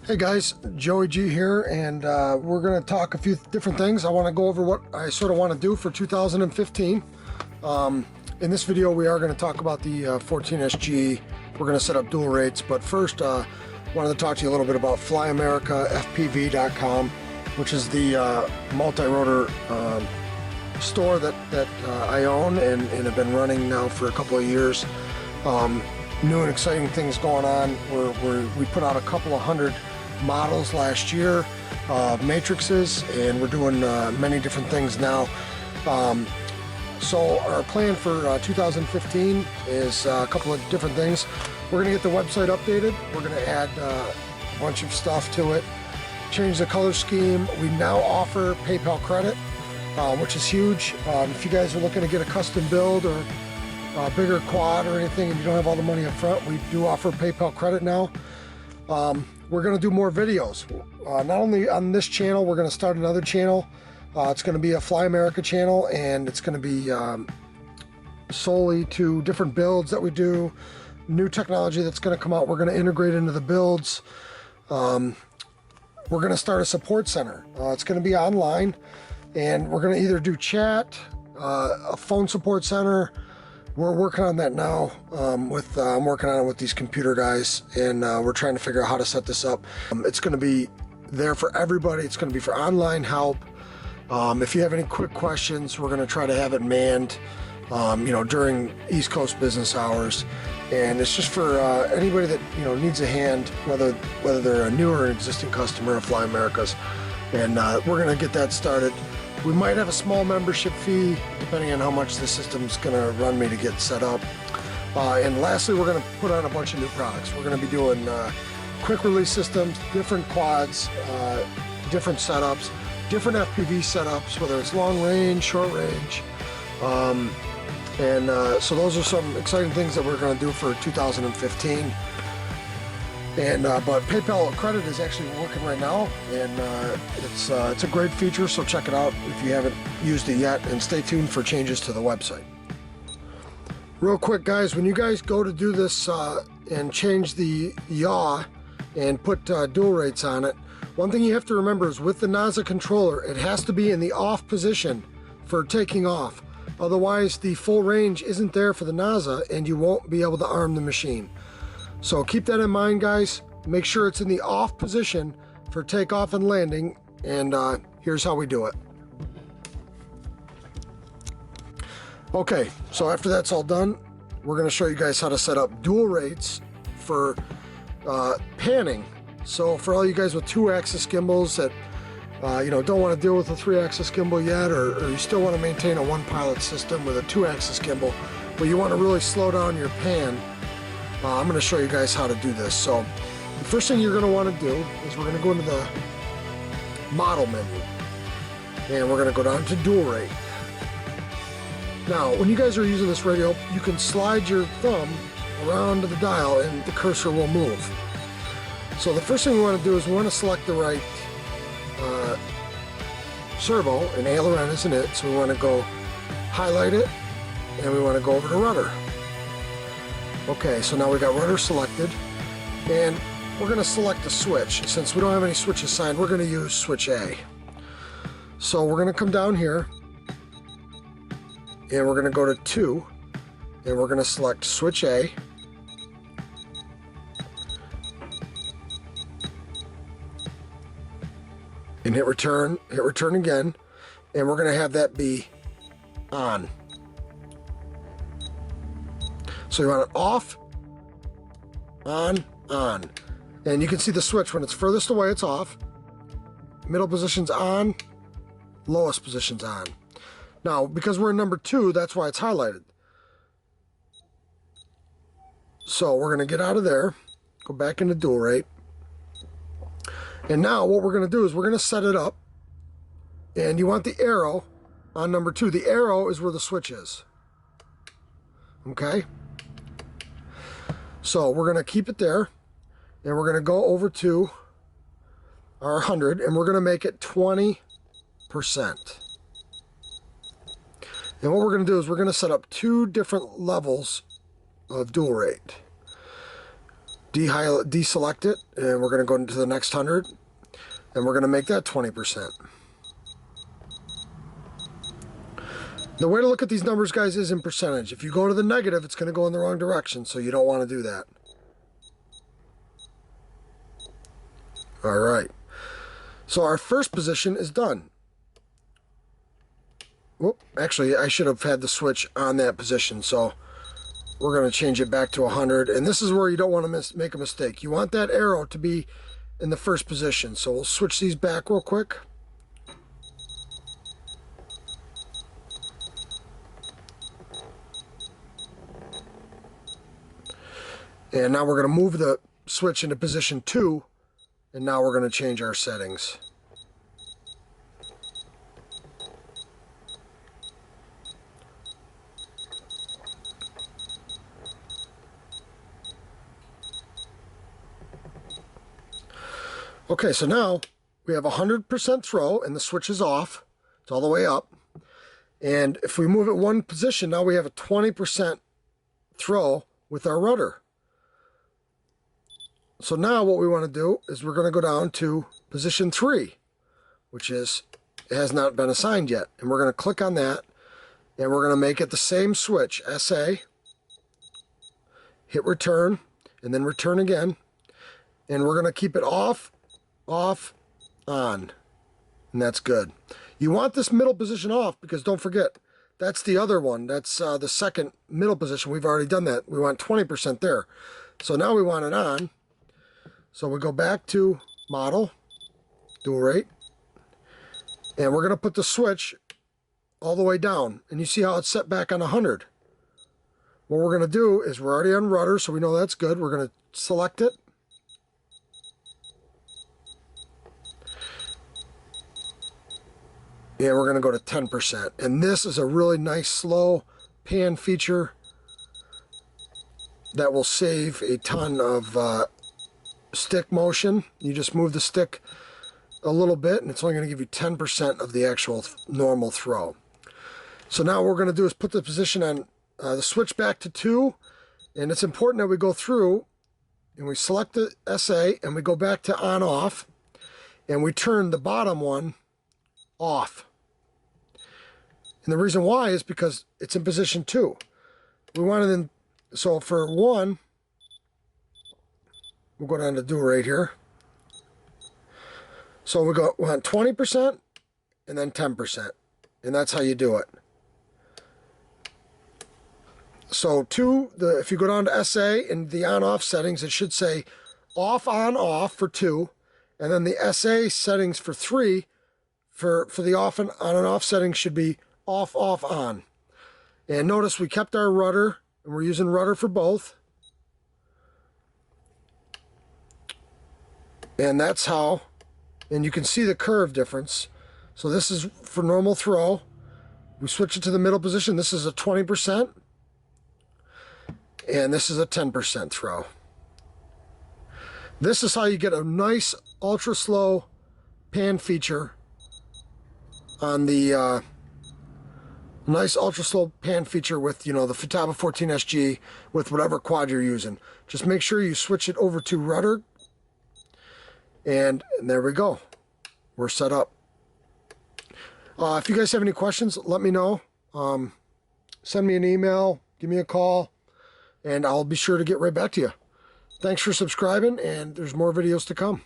Hey guys, JoeyG here, and we're going to talk a few different things. I want to go over what I sort of want to do for 2015. In this video we are going to talk about the 14SG. We're going to set up dual rates, but first wanted to talk to you a little bit about FlyAmericaFPV.com, which is the multi-rotor store that I own and have been running now for a couple of years. New and exciting things going on. We put out a couple of hundred models last year, matrices, and we're doing many different things now. So our plan for 2015 is a couple of different things. We're going to get the website updated. We're going to add a bunch of stuff to it, change the color scheme. We now offer PayPal credit, which is huge. If you guys are looking to get a custom build or a bigger quad or anything and you don't have all the money up front, we do offer PayPal credit now. We're going to do more videos. Not only on this channel, we're going to start another channel. It's going to be a Fly America channel, and it's going to be solely to different builds that we do, new technology that's going to come out. We're going to integrate into the builds. We're going to start a support center. It's going to be online, and we're going to either do chat, a phone support center. We're working on that now. I'm working on it with these computer guys, and we're trying to figure out how to set this up. It's going to be there for everybody. It's going to be for online help. If you have any quick questions, we're going to try to have it manned, during East Coast business hours. And it's just for anybody that needs a hand, whether they're a new or an existing customer of Fly America's. And we're going to get that started. We might have a small membership fee depending on how much the system's going to run me to get set up. And lastly, we're going to put on a bunch of new products. We're going to be doing quick release systems, different quads, different setups, different FPV setups, whether it's long range, short range. So those are some exciting things that we're going to do for 2015. And but PayPal credit is actually working right now, and it's a great feature, so check it out if you haven't used it yet, and stay tuned for changes to the website. Real quick guys, when you guys go to do this and change the yaw and put dual rates on it, one thing you have to remember is with the NAZA controller, it has to be in the off position for taking off. Otherwise the full range isn't there for the NAZA and you won't be able to arm the machine. So keep that in mind guys. Make sure it's in the off position for takeoff and landing, and here's how we do it. Okay, so after that's all done, we're going to show you guys how to set up dual rates for panning. So for all you guys with 2-axis gimbals that don't want to deal with a 3-axis gimbal yet, or you still want to maintain a one-pilot system with a 2-axis gimbal, but you want to really slow down your pan, I'm going to show you guys how to do this. So the first thing you're going to want to do is we're going to go into the model menu, and we're going to go down to dual rate. Now when you guys are using this radio, you can slide your thumb around the dial and the cursor will move. So the first thing we want to do is we want to select the right servo, and aileron isn't it, so we want to go highlight it, and we want to go over to rudder. Okay, so now we got rudder selected, and we're going to select a switch. Since we don't have any switches assigned, we're going to use switch A. So we're going to come down here, and we're going to go to 2, and we're going to select switch A. And hit return again, and we're going to have that be on. So you want it off, on, on. And you can see the switch when it's furthest away, it's off. Middle position's on, lowest position's on. Now, because we're in number 2, that's why it's highlighted. So we're going to get out of there, go back into dual rate. And now what we're going to do is we're going to set it up, and you want the arrow on number 2. The arrow is where the switch is. Okay? So we're going to keep it there, and we're going to go over to our 100, and we're going to make it 20%. And what we're going to do is we're going to set up 2 different levels of dual rate. deselect it, and we're going to go into the next 100, and we're going to make that 20%. The way to look at these numbers, guys, is in percentage. If you go to the negative, it's going to go in the wrong direction, so you don't want to do that. All right. So our first position is done. Whoop, actually, I should have had the switch on that position, so we're going to change it back to 100. And this is where you don't want to make a mistake. You want that arrow to be in the first position. So we'll switch these back real quick. And now we're going to move the switch into position 2, and now we're going to change our settings. Okay, so now we have 100% throw, and the switch is off. It's all the way up. And if we move it one position, now we have a 20% throw with our rudder. So now what we want to do is we're going to go down to position 3, which is, it has not been assigned yet. And we're going to click on that, and we're going to make it the same switch, SA, hit return, and then return again. And we're going to keep it off, off, on. And that's good. You want this middle position off because don't forget, that's the other one. That's the second middle position. We've already done that. We want 20% there. So now we want it on. So we go back to model, dual rate, and we're going to put the switch all the way down. And you see how it's set back on 100. What we're going to do is, we're already on rudder, so we know that's good. We're going to select it. And we're going to go to 10%. And this is a really nice slow pan feature that will save a ton of stick motion. You just move the stick a little bit, and it's only going to give you 10% of the actual normal throw. So now what we're going to do is put the position on the switch back to 2, and it's important that we go through and we select the SA and we go back to on off, and we turn the bottom one off. And the reason why is because it's in position 2. We want it in, so for 1, we'll go down to dual rate here. So we want 20% and then 10%. And that's how you do it. So 2, if you go down to SA in the on-off settings, it should say off, on, off for 2. And then the SA settings for 3, for the off and on and off settings should be off, off, on. And notice we kept our rudder, and we're using rudder for both. And that's how, and you can see the curve difference. So this is for normal throw. We switch it to the middle position. This is a 20%. And this is a 10% throw. This is how you get a nice ultra slow pan feature on the nice ultra slow pan feature with, you know, the Futaba 14 SG with whatever quad you're using. Just make sure you switch it over to rudder. And there we go. We're set up. If you guys have any questions, let me know. Send me an email, give me a call, and I'll be sure to get right back to you. Thanks for subscribing, and there's more videos to come.